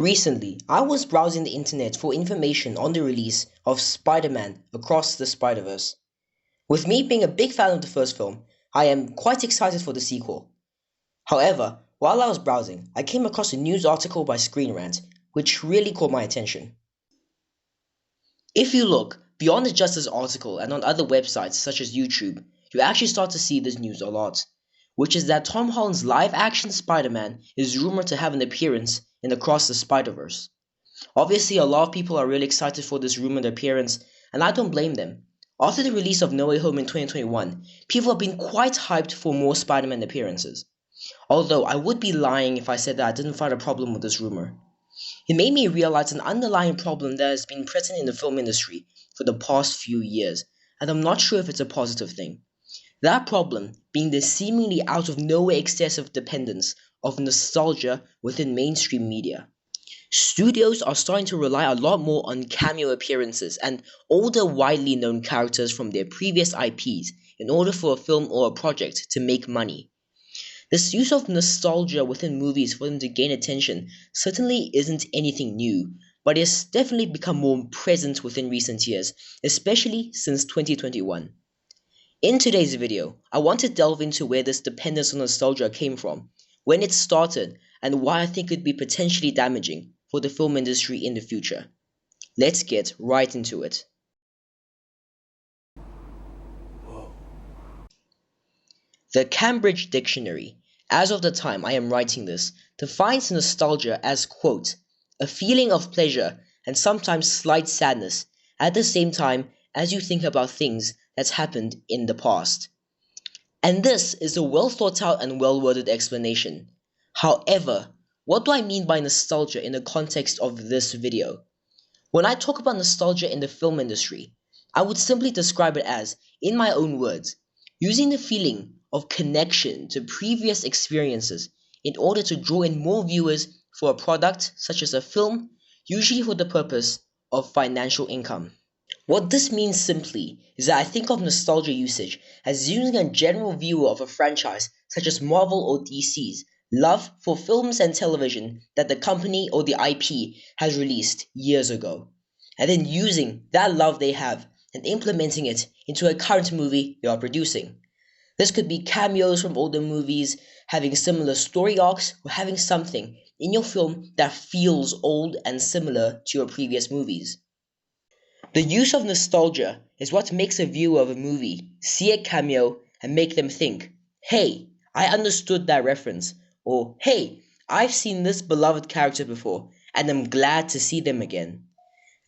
Recently, I was browsing the internet for information on the release of Spider-Man Across the Spider-Verse. With me being a big fan of the first film, I am quite excited for the sequel. However, while I was browsing, I came across a news article by Screen Rant, which really caught my attention. If you look beyond the Justice article and on other websites such as YouTube, you actually start to see this news a lot, which is that Tom Holland's live-action Spider-Man is rumored to have an appearance in Across the Spider-Verse. Obviously, a lot of people are really excited for this rumored appearance, and I don't blame them. After the release of No Way Home in 2021, people have been quite hyped for more Spider-Man appearances. Although I would be lying if I said that I didn't find a problem with this rumor. It made me realize an underlying problem that has been present in the film industry for the past few years, and I'm not sure if it's a positive thing. That problem being the seemingly out of nowhere excessive dependence of nostalgia within mainstream media. Studios are starting to rely a lot more on cameo appearances and older widely known characters from their previous IPs in order for a film or a project to make money. This use of nostalgia within movies for them to gain attention certainly isn't anything new, but it's definitely become more present within recent years, especially since 2021. In today's video, I want to delve into where this dependence on nostalgia came from, when it started, and why I think it would be potentially damaging for the film industry in the future. Let's get right into it. The Cambridge Dictionary, as of the time I am writing this, defines nostalgia as, quote, a feeling of pleasure and sometimes slight sadness at the same time as you think about things that's happened in the past. And this is a well thought out and well worded explanation. However, what do I mean by nostalgia in the context of this video? When I talk about nostalgia in the film industry, I would simply describe it as, in my own words, using the feeling of connection to previous experiences in order to draw in more viewers for a product such as a film, usually for the purpose of financial income. What this means simply is that I think of nostalgia usage as using a general viewer of a franchise such as Marvel or DC's love for films and television that the company or the IP has released years ago, and then using that love they have and implementing it into a current movie they are producing. This could be cameos from older movies, having similar story arcs, or having something in your film that feels old and similar to your previous movies. The use of nostalgia is what makes a viewer of a movie see a cameo and make them think, hey, I understood that reference, or hey, I've seen this beloved character before and I'm glad to see them again.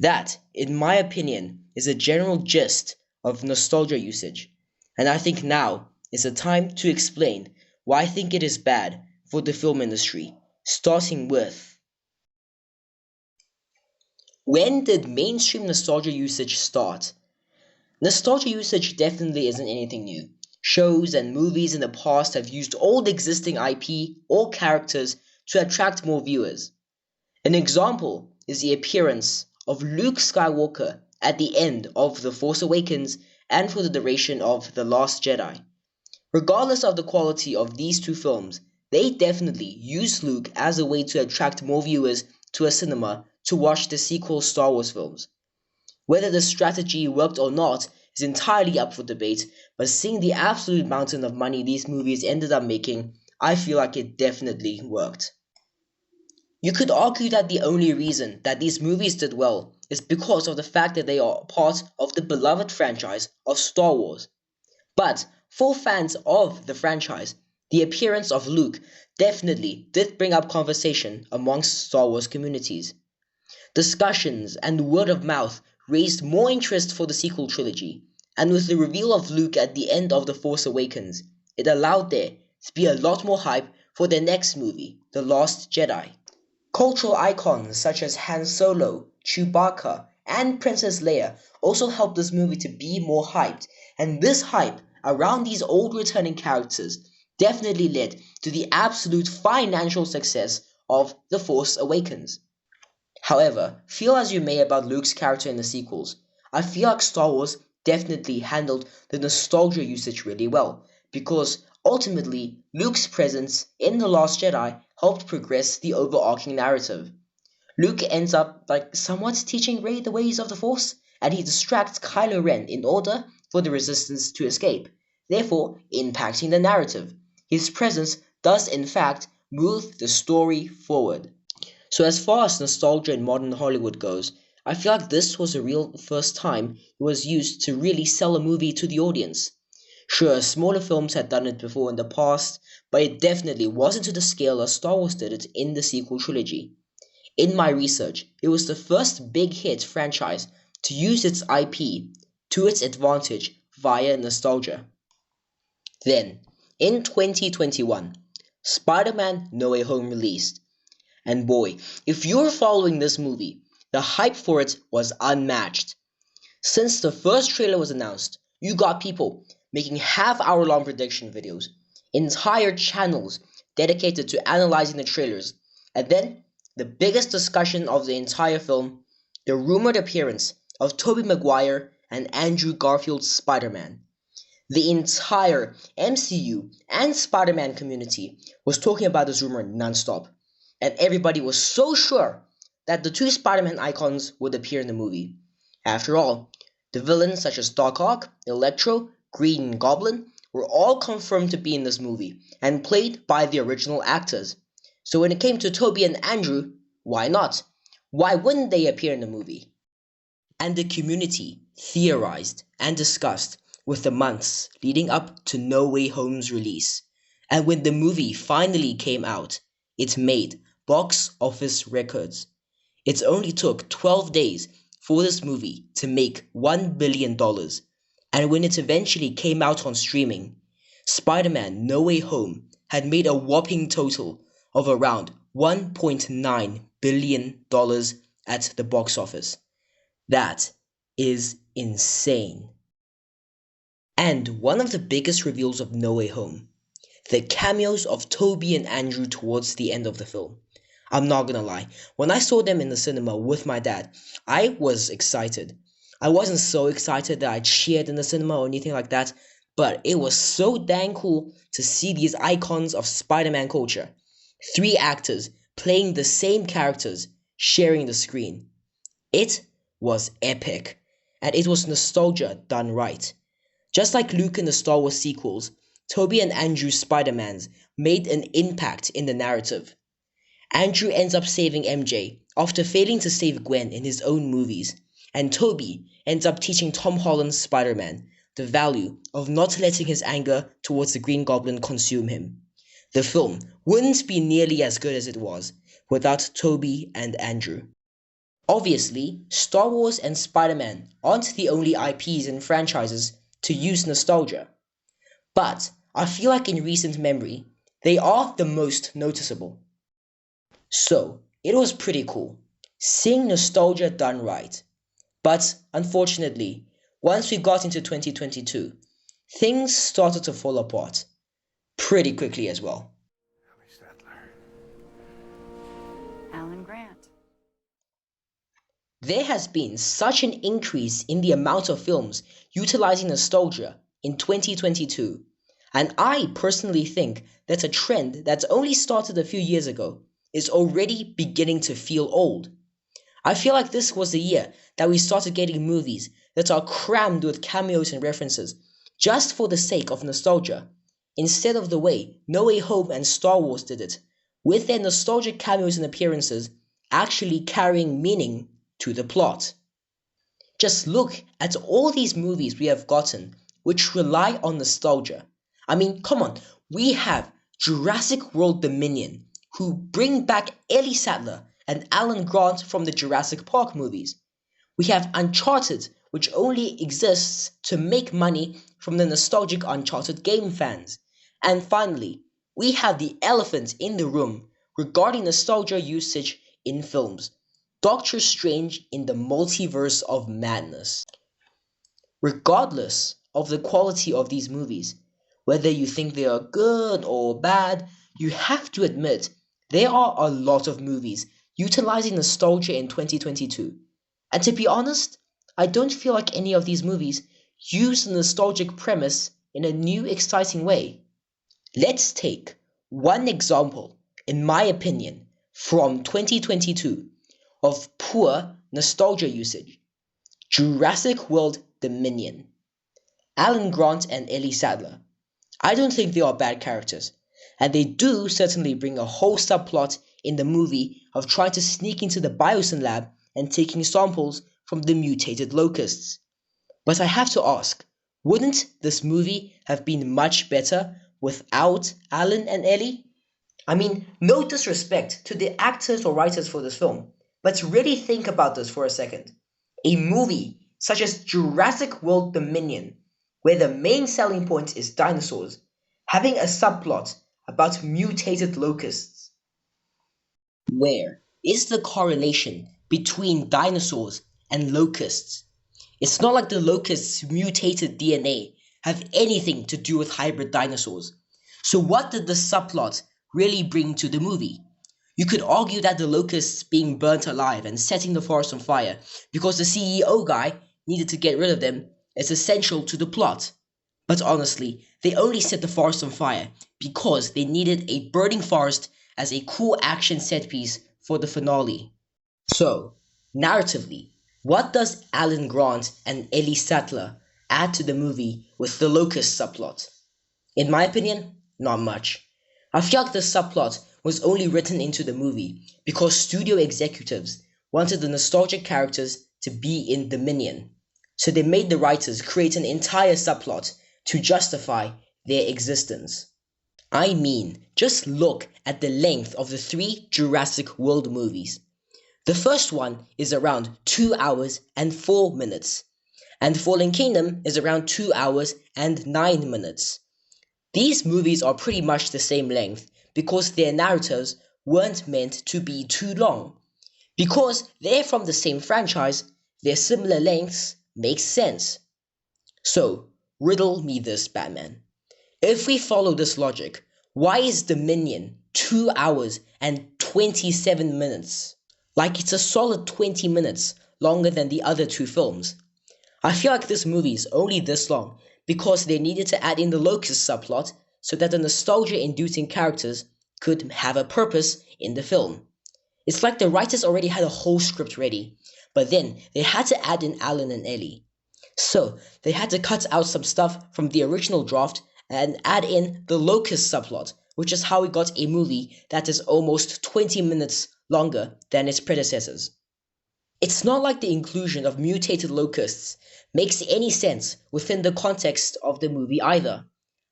That, in my opinion, is a general gist of nostalgia usage, and I think now is the time to explain why I think it is bad for the film industry, starting with: when did mainstream nostalgia usage start? Nostalgia usage definitely isn't anything new. Shows and movies in the past have used old existing IP or characters to attract more viewers. An example is the appearance of Luke Skywalker at the end of The Force Awakens and for the duration of The Last Jedi. Regardless of the quality of these two films, they definitely used Luke as a way to attract more viewers to a cinema to watch the sequel Star Wars films. Whether the strategy worked or not is entirely up for debate, but seeing the absolute mountain of money these movies ended up making, I feel like it definitely worked. You could argue that the only reason that these movies did well is because of the fact that they are part of the beloved franchise of Star Wars. But for fans of the franchise, the appearance of Luke definitely did bring up conversation amongst Star Wars communities. Discussions and word of mouth raised more interest for the sequel trilogy, and with the reveal of Luke at the end of The Force Awakens, it allowed there to be a lot more hype for their next movie, The Last Jedi. Cultural icons such as Han Solo, Chewbacca, and Princess Leia also helped this movie to be more hyped, and this hype around these old returning characters definitely led to the absolute financial success of The Force Awakens. However, feel as you may about Luke's character in the sequels, I feel like Star Wars definitely handled the nostalgia usage really well, because ultimately Luke's presence in The Last Jedi helped progress the overarching narrative. Luke ends up somewhat teaching Rey the ways of the Force, and he distracts Kylo Ren in order for the Resistance to escape, therefore impacting the narrative. His presence does in fact move the story forward. So as far as nostalgia in modern Hollywood goes, I feel like this was a real first time it was used to really sell a movie to the audience. Sure, smaller films had done it before in the past, but it definitely wasn't to the scale as Star Wars did it in the sequel trilogy. In my research, it was the first big hit franchise to use its IP to its advantage via nostalgia. Then, in 2021, Spider-Man No Way Home released. And boy, if you're following this movie, the hype for it was unmatched. Since the first trailer was announced, you got people making half-hour-long prediction videos, entire channels dedicated to analyzing the trailers, and then the biggest discussion of the entire film, the rumored appearance of Tobey Maguire and Andrew Garfield's Spider-Man. The entire MCU and Spider-Man community was talking about this rumor non-stop, and everybody was so sure that the two Spider-Man icons would appear in the movie. After all, the villains such as Doc Ock, Electro, Green Goblin were all confirmed to be in this movie and played by the original actors. So when it came to Tobey and Andrew, why not? Why wouldn't they appear in the movie? And the community theorized and discussed with the months leading up to No Way Home's release. And when the movie finally came out, it made box office records. It only took 12 days for this movie to make $1 billion. And when it eventually came out on streaming, Spider-Man No Way Home had made a whopping total of around $1.9 billion at the box office. That is insane. And one of the biggest reveals of No Way Home, the cameos of Tobey and Andrew towards the end of the film. I'm not gonna lie, when I saw them in the cinema with my dad, I was excited. I wasn't so excited that I cheered in the cinema or anything like that, but it was so dang cool to see these icons of Spider-Man culture. 3 actors playing the same characters, sharing the screen. It was epic, and it was nostalgia done right. Just like Luke in the Star Wars sequels, Tobey and Andrew's Spider-Mans made an impact in the narrative. Andrew ends up saving MJ after failing to save Gwen in his own movies, and Tobey ends up teaching Tom Holland's Spider-Man the value of not letting his anger towards the Green Goblin consume him. The film wouldn't be nearly as good as it was without Tobey and Andrew. Obviously, Star Wars and Spider-Man aren't the only IPs and franchises to use nostalgia, but I feel like in recent memory, they are the most noticeable. So, it was pretty cool, seeing nostalgia done right. But, unfortunately, once we got into 2022, things started to fall apart. Pretty quickly as well. Alan Grant. There has been such an increase in the amount of films utilizing nostalgia in 2022, and I personally think that a trend that only started a few years ago is already beginning to feel old. I feel like this was the year that we started getting movies that are crammed with cameos and references just for the sake of nostalgia, instead of the way No Way Home and Star Wars did it, with their nostalgic cameos and appearances actually carrying meaning to the plot. Just look at all these movies we have gotten which rely on nostalgia. I mean, come on, we have Jurassic World Dominion, who bring back Ellie Sattler and Alan Grant from the Jurassic Park movies. We have Uncharted, which only exists to make money from the nostalgic Uncharted game fans. And finally, we have the elephant in the room regarding nostalgia usage in films. Doctor Strange in the Multiverse of Madness. Regardless of the quality of these movies, whether you think they are good or bad, you have to admit there are a lot of movies utilizing nostalgia in 2022. And to be honest, I don't feel like any of these movies use the nostalgic premise in a new, exciting way. Let's take one example, in my opinion, from 2022, of poor nostalgia usage. Jurassic World Dominion. Alan Grant and Ellie Sattler. I don't think they are bad characters, and they do certainly bring a whole subplot in the movie of trying to sneak into the Biosyn lab and taking samples from the mutated locusts. But I have to ask, wouldn't this movie have been much better without Alan and Ellie? I mean, no disrespect to the actors or writers for this film, but really think about this for a second. A movie such as Jurassic World Dominion, where the main selling point is dinosaurs, having a subplot about mutated locusts. Where is the correlation between dinosaurs and locusts? It's not like the locusts' mutated DNA have anything to do with hybrid dinosaurs. So what did the subplot really bring to the movie? You could argue that the locusts being burnt alive and setting the forest on fire because the CEO guy needed to get rid of them is essential to the plot. But honestly, they only set the forest on fire because they needed a burning forest as a cool action set piece for the finale. So, narratively, what does Alan Grant and Ellie Sattler add to the movie with the locust subplot? In my opinion, not much. I feel like the subplot was only written into the movie because studio executives wanted the nostalgic characters to be in Dominion. So they made the writers create an entire subplot to justify their existence. I mean, just look at the length of the 3 Jurassic World movies. The first one is around 2 hours and 4 minutes, and Fallen Kingdom is around 2 hours and 9 minutes. These movies are pretty much the same length because their narratives weren't meant to be too long. Because they're from the same franchise, their similar lengths make sense. So, riddle me this, Batman. If we follow this logic, why is Dominion 2 hours and 27 minutes? Like it's a solid 20 minutes longer than the other 2 films. I feel like this movie is only this long because they needed to add in the locust subplot so that the nostalgia-inducing characters could have a purpose in the film. It's like the writers already had a whole script ready, but then they had to add in Alan and Ellie. So they had to cut out some stuff from the original draft and add in the locust subplot, which is how we got a movie that is almost 20 minutes longer than its predecessors. It's not like the inclusion of mutated locusts makes any sense within the context of the movie either.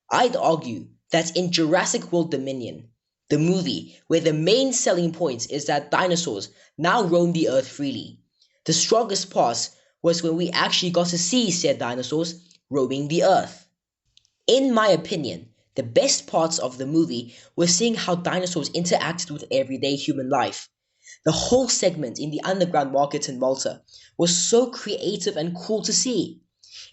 I'd argue that in Jurassic World Dominion, the movie where the main selling point is that dinosaurs now roam the earth freely, the strongest part was when we actually got to see said dinosaurs roaming the earth. In my opinion, the best parts of the movie were seeing how dinosaurs interacted with everyday human life. The whole segment in the underground market in Malta was so creative and cool to see.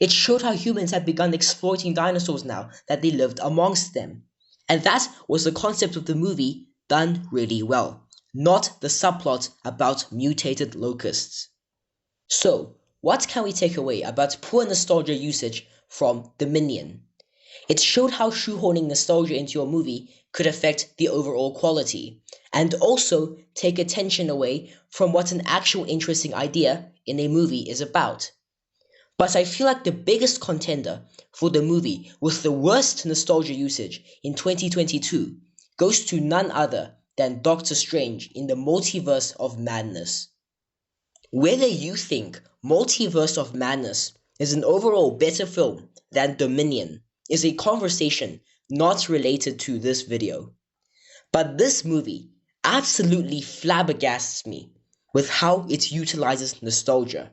It showed how humans had begun exploiting dinosaurs now that they lived amongst them. And that was the concept of the movie done really well, not the subplot about mutated locusts. So, what can we take away about poor nostalgia usage from Dominion? It showed how shoehorning nostalgia into your movie could affect the overall quality, and also take attention away from what an actual interesting idea in a movie is about. But I feel like the biggest contender for the movie with the worst nostalgia usage in 2022 goes to none other than Doctor Strange in the Multiverse of Madness. Whether you think Multiverse of Madness is an overall better film than Dominion is a conversation not related to this video. But this movie absolutely flabbergasts me with how it utilizes nostalgia.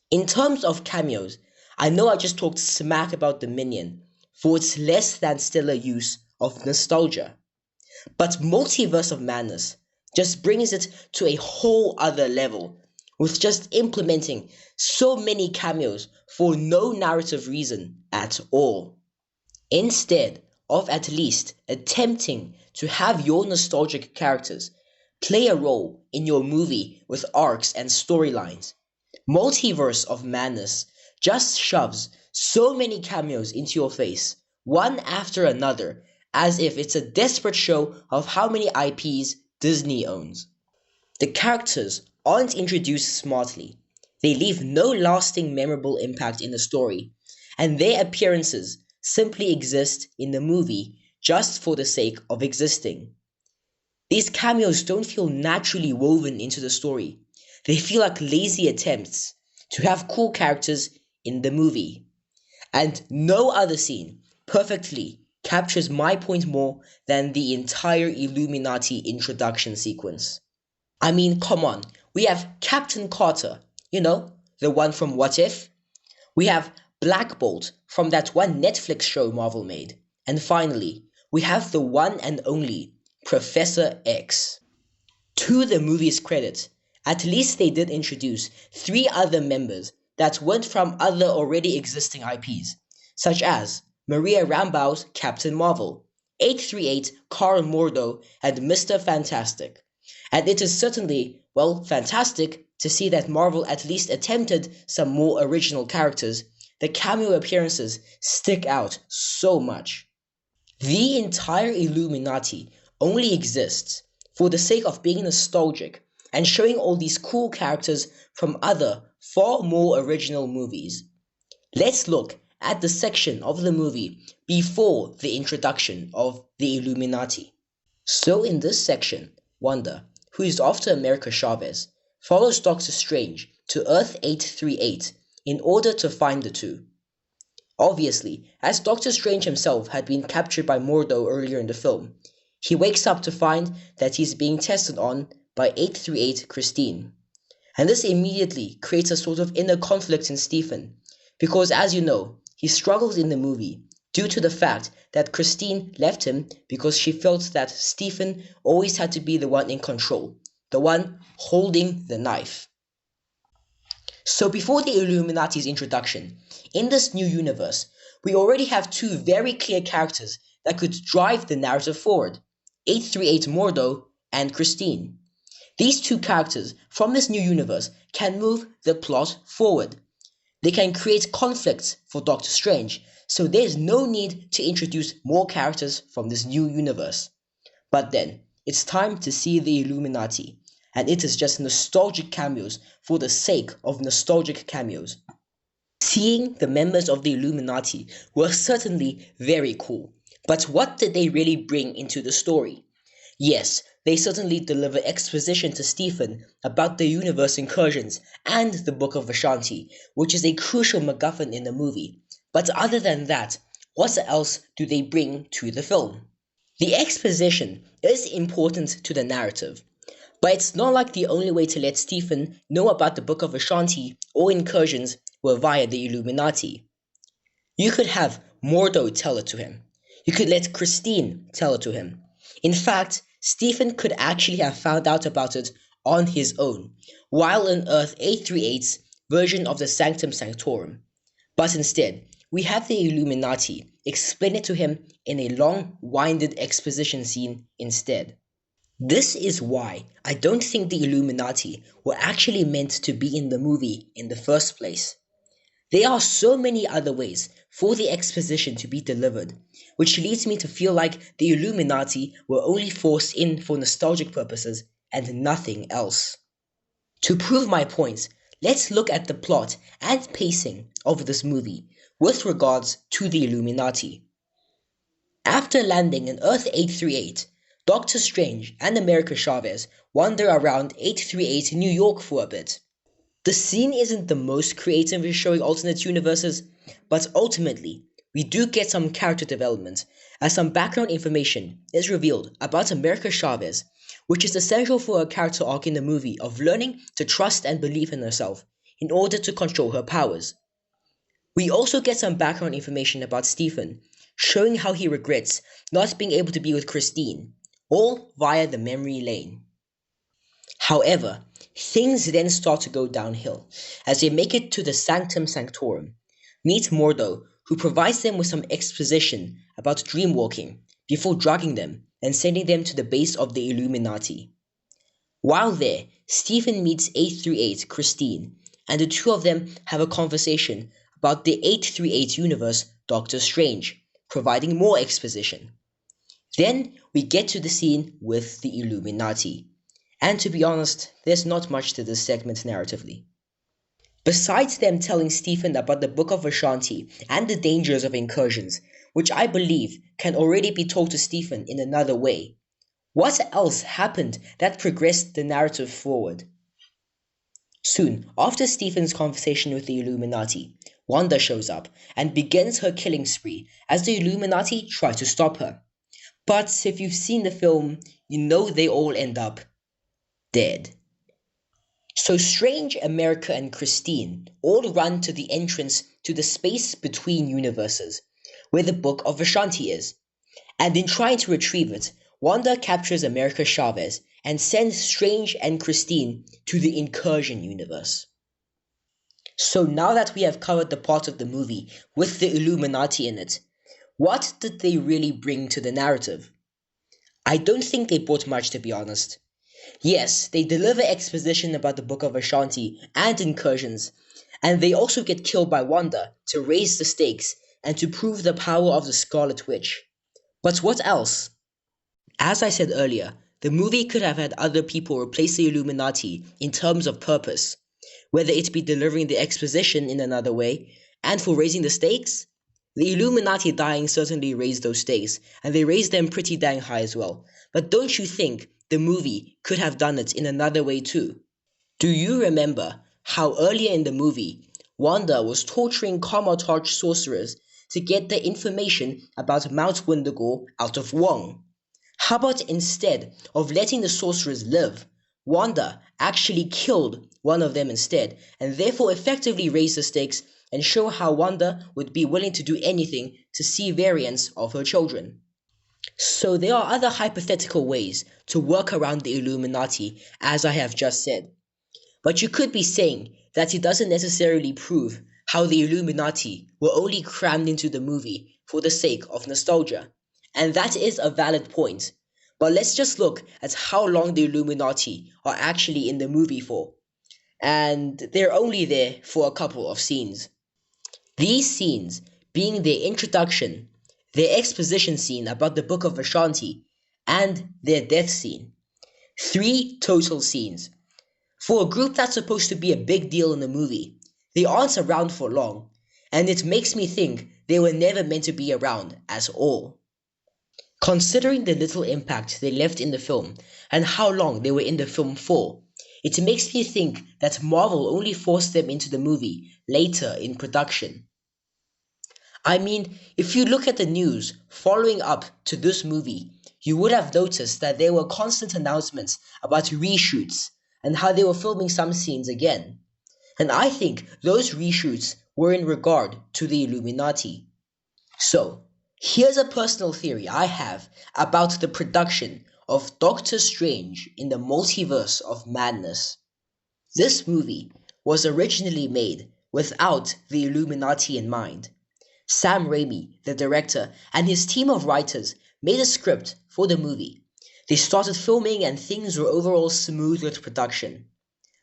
In terms of cameos, I know I just talked smack about Dominion for its less than stellar use of nostalgia. But Multiverse of Madness just brings it to a whole other level with just implementing so many cameos for no narrative reason at all. Instead of at least attempting to have your nostalgic characters play a role in your movie with arcs and storylines, Multiverse of Madness just shoves so many cameos into your face, one after another, as if it's a desperate show of how many IPs Disney owns. The characters aren't introduced smartly. They leave no lasting memorable impact in the story, and their appearances simply exist in the movie just for the sake of existing. These cameos don't feel naturally woven into the story. They feel like lazy attempts to have cool characters in the movie. And no other scene perfectly captures my point more than the entire Illuminati introduction sequence. I mean, come on. We have Captain Carter, the one from What If? We have Black Bolt from that one Netflix show Marvel made. And finally, we have the one and only Professor X. To the movie's credit, at least they did introduce three other members that weren't from other already existing IPs, such as Maria Rambeau's Captain Marvel, 838 Carl Mordo, and Mr. Fantastic. And it is certainly, well, fantastic to see that Marvel at least attempted some more original characters. The cameo appearances stick out so much. The entire Illuminati only exists for the sake of being nostalgic and showing all these cool characters from other, far more original movies. Let's look at the section of the movie before the introduction of the Illuminati. So in this section, Wanda, who is after America Chavez, follows Doctor Strange to Earth 838 in order to find the two. Obviously, as Doctor Strange himself had been captured by Mordo earlier in the film, he wakes up to find that he's being tested on by 838 Christine. And this immediately creates a sort of inner conflict in Stephen, because as you know, he struggles in the movie due to the fact that Christine left him because she felt that Stephen always had to be the one in control, the one holding the knife. So before the Illuminati's introduction, in this new universe, we already have two very clear characters that could drive the narrative forward, 838 Mordo and Christine. These two characters from this new universe can move the plot forward. They can create conflicts for Doctor Strange, so there's no need to introduce more characters from this new universe. But then, it's time to see the Illuminati, and it is just nostalgic cameos for the sake of nostalgic cameos. Seeing the members of the Illuminati were certainly very cool, but what did they really bring into the story? Yes, they certainly deliver exposition to Stephen about the universe incursions and the Book of Ashanti, which is a crucial MacGuffin in the movie. But other than that, what else do they bring to the film? The exposition is important to the narrative, but it's not like the only way to let Stephen know about the Book of Ashanti or incursions were via the Illuminati. You could have Mordo tell it to him. You could let Christine tell it to him. In fact, Stephen could actually have found out about it on his own, while in Earth 838's version of the Sanctum Sanctorum. But instead, we have the Illuminati explain it to him in a long-winded exposition scene instead. This is why I don't think the Illuminati were actually meant to be in the movie in the first place. There are so many other ways for the exposition to be delivered, which leads me to feel like the Illuminati were only forced in for nostalgic purposes and nothing else. To prove my point, let's look at the plot and pacing of this movie with regards to the Illuminati. After landing in Earth 838, Doctor Strange and America Chavez wander around 838 New York for a bit. The scene isn't the most creative in showing alternate universes, but ultimately, we do get some character development, as some background information is revealed about America Chavez, which is essential for her character arc in the movie of learning to trust and believe in herself in order to control her powers. We also get some background information about Stephen, showing how he regrets not being able to be with Christine, all via the memory lane. However, things then start to go downhill as they make it to the Sanctum Sanctorum, meet Mordo, who provides them with some exposition about dreamwalking before drugging them and sending them to the base of the Illuminati. While there, Stephen meets 838 Christine, and the two of them have a conversation about the 838 universe Doctor Strange, providing more exposition. Then we get to the scene with the Illuminati, And to be honest, there's not much to this segment narratively. Besides them telling Stephen about the Book of Ashanti and the dangers of incursions, which I believe can already be told to Stephen in another way, what else happened that progressed the narrative forward? Soon after Stephen's conversation with the Illuminati, Wanda shows up and begins her killing spree as the Illuminati try to stop her. But if you've seen the film, you know they all end up dead. So Strange, America, and Christine all run to the entrance to the space between universes, where the Book of Ashanti is. And in trying to retrieve it, Wanda captures America Chavez and sends Strange and Christine to the Incursion universe. So now that we have covered the part of the movie with the Illuminati in it, what did they really bring to the narrative? I don't think they brought much, to be honest. Yes, they deliver exposition about the Book of Ashanti and incursions, and they also get killed by Wanda to raise the stakes and to prove the power of the Scarlet Witch. But what else? As I said earlier, the movie could have had other people replace the Illuminati in terms of purpose, whether it be delivering the exposition in another way, and for raising the stakes. The Illuminati dying certainly raised those stakes, and they raised them pretty dang high as well. But don't you think the movie could have done it in another way too? Do you remember how earlier in the movie, Wanda was torturing Kamartaj sorcerers to get the information about Mount Windigore out of Wong? How about instead of letting the sorcerers live, Wanda actually killed one of them instead, and therefore effectively raised the stakes and show how Wanda would be willing to do anything to see variants of her children? So there are other hypothetical ways to work around the Illuminati, as I have just said. But you could be saying that it doesn't necessarily prove how the Illuminati were only crammed into the movie for the sake of nostalgia. And that is a valid point. But let's just look at how long the Illuminati are actually in the movie for. And they're only there for a couple of scenes. These scenes being their introduction, their exposition scene about the Book of Ashanti, and their death scene. 3 total scenes. For a group that's supposed to be a big deal in the movie, they aren't around for long, and it makes me think they were never meant to be around at all. Considering the little impact they left in the film and how long they were in the film for, it makes me think that Marvel only forced them into the movie later in production. I mean, if you look at the news following up to this movie, you would have noticed that there were constant announcements about reshoots and how they were filming some scenes again. And I think those reshoots were in regard to the Illuminati. So, here's a personal theory I have about the production of Doctor Strange in the Multiverse of Madness. This movie was originally made without the Illuminati in mind. Sam Raimi, the director, and his team of writers made a script for the movie. They started filming and things were overall smooth with production.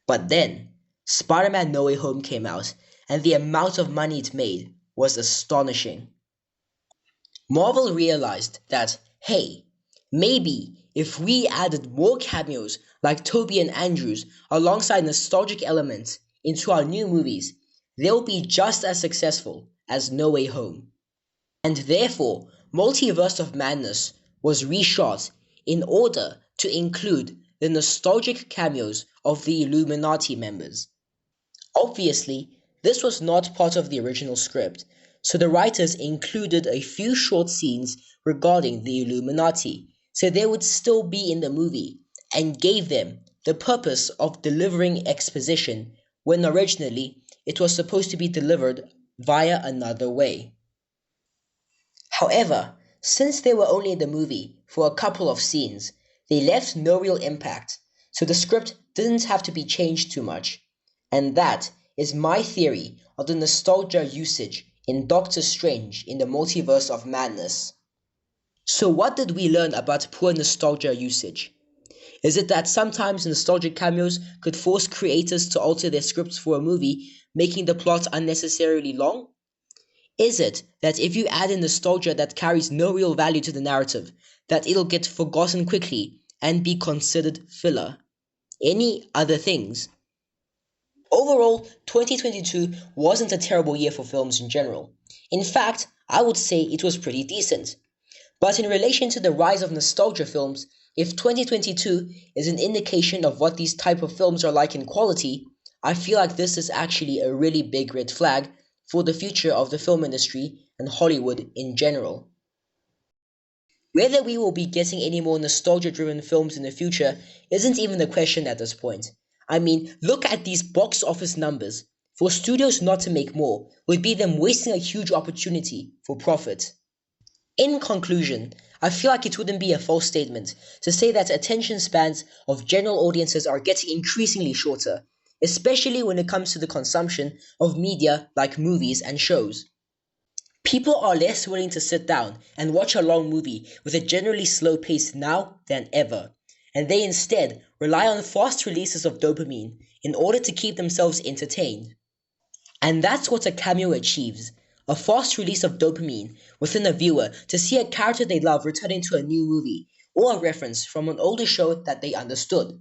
But then, Spider-Man No Way Home came out, and the amount of money it made was astonishing. Marvel realized that, hey, maybe if we added more cameos like Toby and Andrews alongside nostalgic elements into our new movies, they'll be just as successful as No Way Home. And therefore, Multiverse of Madness was reshot in order to include the nostalgic cameos of the Illuminati members. Obviously, this was not part of the original script, so the writers included a few short scenes regarding the Illuminati, so they would still be in the movie, and gave them the purpose of delivering exposition when originally it was supposed to be delivered via another way. However, since they were only in the movie for a couple of scenes, they left no real impact, so the script didn't have to be changed too much. And that is my theory of the nostalgia usage in Doctor Strange in the Multiverse of Madness. So what did we learn about poor nostalgia usage? Is it that sometimes nostalgic cameos could force creators to alter their scripts for a movie, making the plot unnecessarily long? Is it that if you add in nostalgia that carries no real value to the narrative, that it'll get forgotten quickly and be considered filler? any other things. Overall, 2022 wasn't a terrible year for films in general. In fact, I would say it was pretty decent. But in relation to the rise of nostalgia films, if 2022 is an indication of what these type of films are like in quality, I feel like this is actually a really big red flag for the future of the film industry and Hollywood in general. Whether we will be getting any more nostalgia-driven films in the future isn't even a question at this point. I mean, look at these box office numbers. For studios not to make more would be them wasting a huge opportunity for profit. In conclusion, I feel like it wouldn't be a false statement to say that attention spans of general audiences are getting increasingly shorter, especially when it comes to the consumption of media like movies and shows. People are less willing to sit down and watch a long movie with a generally slow pace now than ever, and they instead rely on fast releases of dopamine in order to keep themselves entertained. And that's what a cameo achieves, a fast release of dopamine within a viewer to see a character they love returning to a new movie or a reference from an older show that they understood.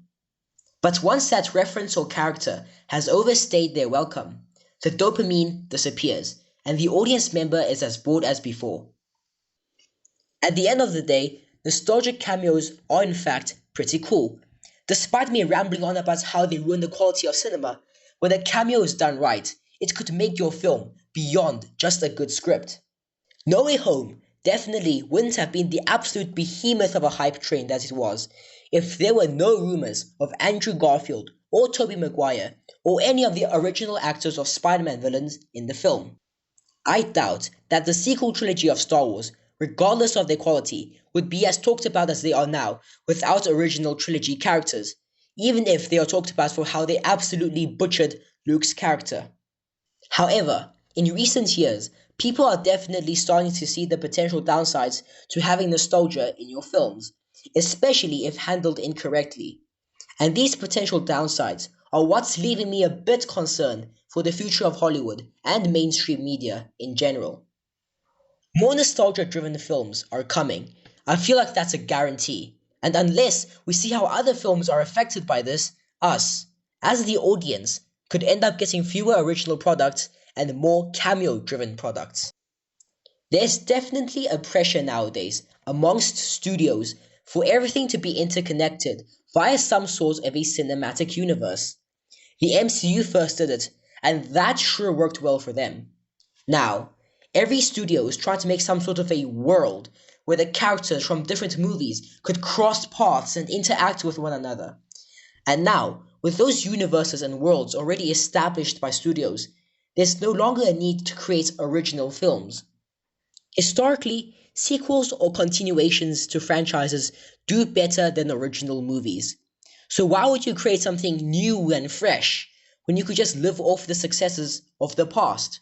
But once that reference or character has overstayed their welcome, the dopamine disappears and the audience member is as bored as before. At the end of the day, nostalgic cameos are in fact pretty cool. Despite me rambling on about how they ruin the quality of cinema, when a cameo is done right, it could make your film beyond just a good script. No Way Home definitely wouldn't have been the absolute behemoth of a hype train that it was if there were no rumors of Andrew Garfield or Tobey Maguire or any of the original actors of Spider-Man villains in the film. I doubt that the sequel trilogy of Star Wars, regardless of their quality, would be as talked about as they are now without original trilogy characters, even if they are talked about for how they absolutely butchered Luke's character. However, in recent years, people are definitely starting to see the potential downsides to having nostalgia in your films, especially if handled incorrectly. And these potential downsides are what's leaving me a bit concerned for the future of Hollywood and mainstream media in general. More nostalgia-driven films are coming. I feel like that's a guarantee. And unless we see how other films are affected by this, us, as the audience, could end up getting fewer original products and more cameo-driven products. There's definitely a pressure nowadays amongst studios for everything to be interconnected via some sort of a cinematic universe. The MCU first did it, and that sure worked well for them. Now, every studio is trying to make some sort of a world where the characters from different movies could cross paths and interact with one another. And now, with those universes and worlds already established by studios, there's no longer a need to create original films. Historically, sequels or continuations to franchises do better than original movies. So why would you create something new and fresh when you could just live off the successes of the past?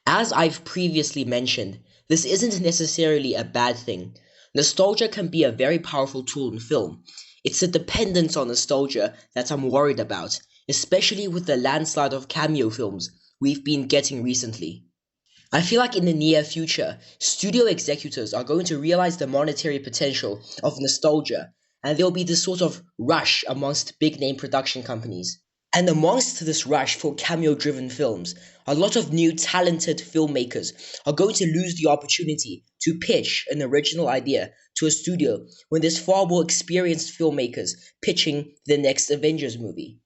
As I've previously mentioned, this isn't necessarily a bad thing. Nostalgia can be a very powerful tool in film. It's the dependence on nostalgia that I'm worried about, especially with the landslide of cameo films we've been getting recently. I feel like in the near future, studio executives are going to realize the monetary potential of nostalgia, and there'll be this sort of rush amongst big name production companies. And amongst this rush for cameo-driven films, a lot of new talented filmmakers are going to lose the opportunity to pitch an original idea to a studio when there's far more experienced filmmakers pitching the next Avengers movie.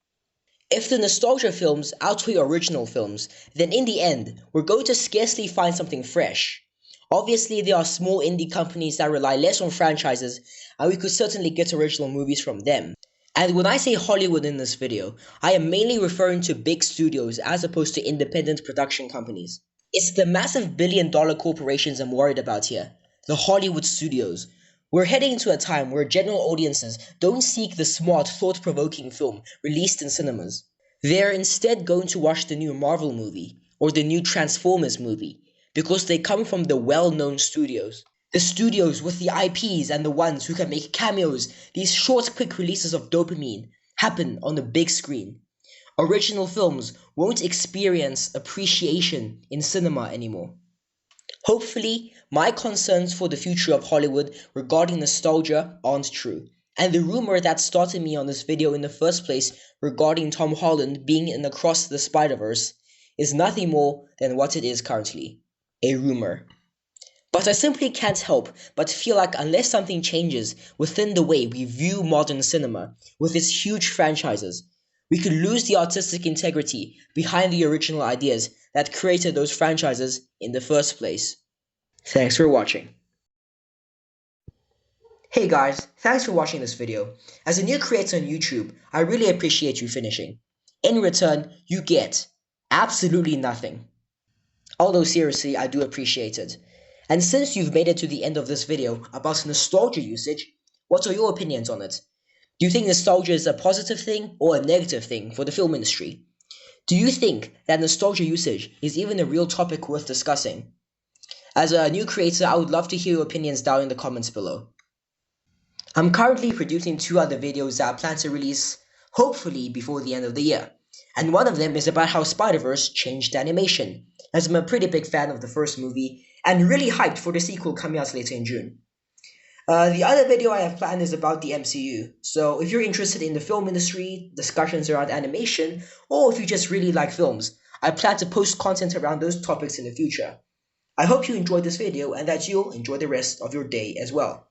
If the nostalgia films outweigh original films, then in the end, we're going to scarcely find something fresh. Obviously, there are small indie companies that rely less on franchises, and we could certainly get original movies from them. And when I say Hollywood in this video, I am mainly referring to big studios as opposed to independent production companies. It's the massive billion-dollar corporations I'm worried about here, the Hollywood studios. We're heading into a time where general audiences don't seek the smart, thought-provoking film released in cinemas. They're instead going to watch the new Marvel movie or the new Transformers movie because they come from the well-known studios. The studios with the IPs and the ones who can make cameos, these short, quick releases of dopamine, happen on the big screen. Original films won't experience appreciation in cinema anymore. Hopefully, my concerns for the future of Hollywood regarding nostalgia aren't true, And the rumor that started me on this video in the first place regarding Tom Holland being in Across the Spider-Verse is nothing more than what it is currently, a rumor. But I simply can't help but feel like unless something changes within the way we view modern cinema with its huge franchises, we could lose the artistic integrity behind the original ideas that created those franchises in the first place. Thanks for watching. Hey guys, thanks for watching this video. As a new creator on YouTube, I really appreciate you finishing. In return, you get absolutely nothing. Although seriously, I do appreciate it. And since you've made it to the end of this video about nostalgia usage, what are your opinions on it? Do you think nostalgia is a positive thing or a negative thing for the film industry? Do you think that nostalgia usage is even a real topic worth discussing? As a new creator, I would love to hear your opinions down in the comments below. I'm currently producing 2 other videos that I plan to release, hopefully before the end of the year. And one of them is about how Spider-Verse changed animation, as I'm a pretty big fan of the first movie, and really hyped for the sequel coming out later in June. The other video I have planned is about the MCU, so if you're interested in the film industry, discussions around animation, or if you just really like films, I plan to post content around those topics in the future. I hope you enjoyed this video and that you'll enjoy the rest of your day as well.